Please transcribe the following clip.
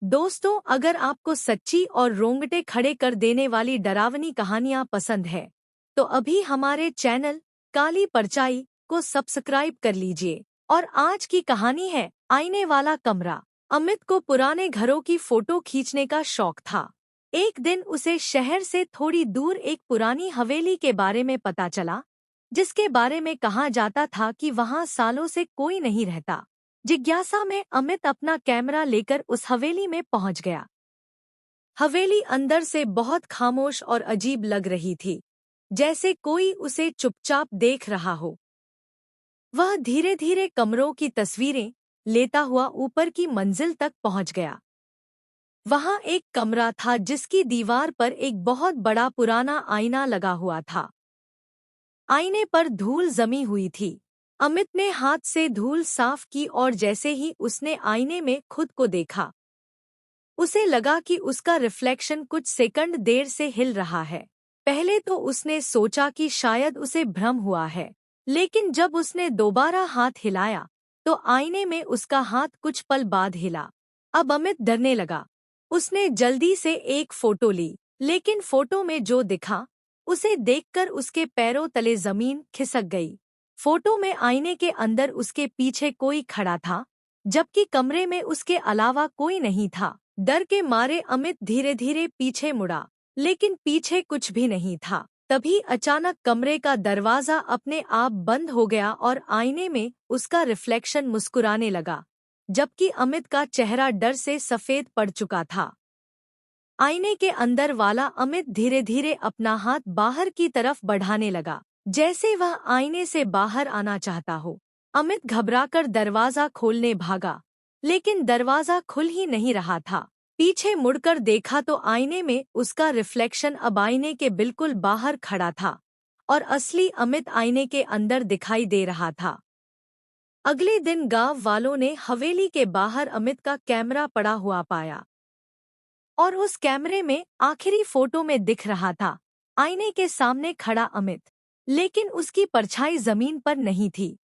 दोस्तों, अगर आपको सच्ची और रोंगटे खड़े कर देने वाली डरावनी कहानियां पसंद है, तो अभी हमारे चैनल काली परछाई को सब्सक्राइब कर लीजिए। और आज की कहानी है आईने वाला कमरा। अमित को पुराने घरों की फोटो खींचने का शौक था। एक दिन उसे शहर से थोड़ी दूर एक पुरानी हवेली के बारे में पता चला, जिसके बारे में कहा जाता था कि वहां सालों से कोई नहीं रहता। जिज्ञासा में अमित अपना कैमरा लेकर उस हवेली में पहुंच गया। हवेली अंदर से बहुत खामोश और अजीब लग रही थी, जैसे कोई उसे चुपचाप देख रहा हो। वह धीरे धीरे कमरों की तस्वीरें लेता हुआ ऊपर की मंजिल तक पहुंच गया। वहां एक कमरा था जिसकी दीवार पर एक बहुत बड़ा पुराना आईना लगा हुआ था। आईने पर धूल जमी हुई थी। अमित ने हाथ से धूल साफ की और जैसे ही उसने आईने में खुद को देखा, उसे लगा कि उसका रिफ्लेक्शन कुछ सेकंड देर से हिल रहा है। पहले तो उसने सोचा कि शायद उसे भ्रम हुआ है, लेकिन जब उसने दोबारा हाथ हिलाया तो आईने में उसका हाथ कुछ पल बाद हिला। अब अमित डरने लगा। उसने जल्दी से एक फोटो ली, लेकिन फोटो में जो दिखा उसे देखकर उसके पैरों तले जमीन खिसक गई। फोटो में आईने के अंदर उसके पीछे कोई खड़ा था, जबकि कमरे में उसके अलावा कोई नहीं था। डर के मारे अमित धीरे धीरे पीछे मुड़ा, लेकिन पीछे कुछ भी नहीं था। तभी अचानक कमरे का दरवाजा अपने आप बंद हो गया और आईने में उसका रिफ्लेक्शन मुस्कुराने लगा, जबकि अमित का चेहरा डर से सफेद पड़ चुका था। आईने के अंदर वाला अमित धीरे धीरे अपना हाथ बाहर की तरफ बढ़ाने लगा, जैसे वह आईने से बाहर आना चाहता हो। अमित घबराकर दरवाजा खोलने भागा, लेकिन दरवाजा खुल ही नहीं रहा था। पीछे मुड़कर देखा तो आईने में उसका रिफ्लेक्शन अब आईने के बिल्कुल बाहर खड़ा था और असली अमित आईने के अंदर दिखाई दे रहा था। अगले दिन गांव वालों ने हवेली के बाहर अमित का कैमरा पड़ा हुआ पाया, और उस कैमरे में आखिरी फोटो में दिख रहा था आईने के सामने खड़ा अमित, लेकिन उसकी परछाई जमीन पर नहीं थी।